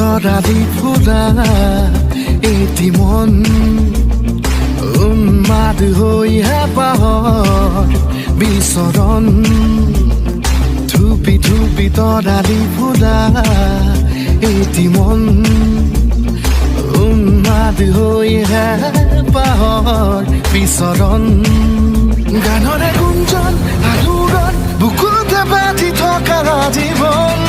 তৰালি ফুলা এটি মন উন্মাদ হৈ হেঁপাহৰ বিচৰণ ধুপি ধুপি তৰালি ফুলা এটি মন উন্মাদ হৈ হেঁপাহৰ বিচৰণ গানৰে গুঞ্জন আলোড়ন বুকুতে বাঁধি থকা জীৱন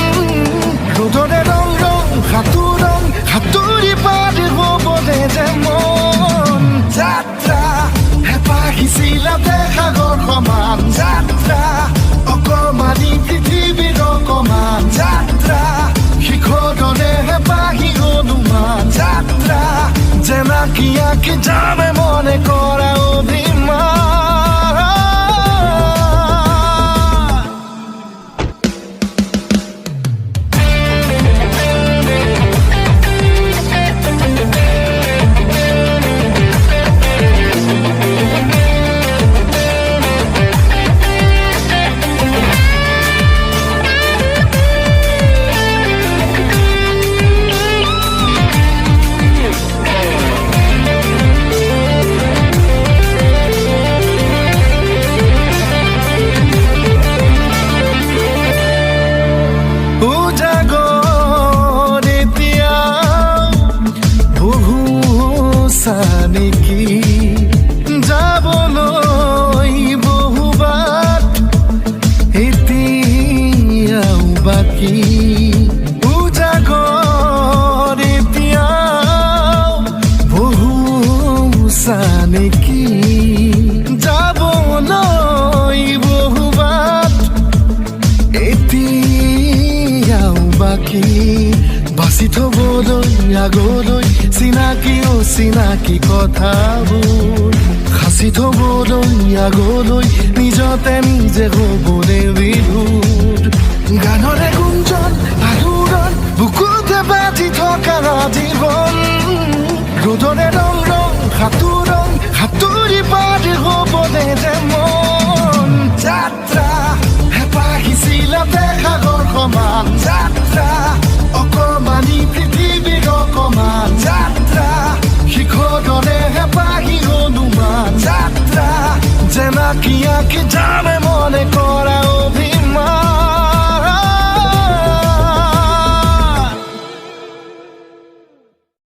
ৰ'দৰে ৰং ৰং সাঁতোৰং সাঁতুৰি পাৰ হ'বলে যে মন যাত্ৰা হেঁপাহিছিলাতে সাগৰ সমান যাত্ৰা অকমানি পৃথিৱীৰ অকমান যাত্ৰা শিখৰৰে হেঁপাহি অনুমান যাত্ৰা জেনাকি আঁকি যামে মনে কৰা অভিমান নেকি যাবলৈ বহুবাট এতিয়াও বাকী উজাগৰ এতিয়াও বহু নেকি যাবলৈ বহুবাট এতিয়াও বাকী বাচি থবলৈ আগলৈ চিনাকি অচিনাকি কথাবোৰ সাঁচি থবলৈ আগলৈ নিজতে নিজে হ'বলৈ বিভোৰ গানৰে গুঞ্জন আলোড়ন বুকুতে বাঁধি থকা জীৱন ৰ'দৰে ৰং ৰং সাঁতোৰং সাঁতুৰি পাৰ হ'বলে যে মন যাত্ৰা হেঁপাহিছিলাতে সাগৰ সমান যাত্ৰা অকমানি পৃথিৱীৰ অকমান যাত্ৰা শিখৰৰে হেঁপাহি অনুমান যাত্ৰা জেনাকি আঁকি যামে মন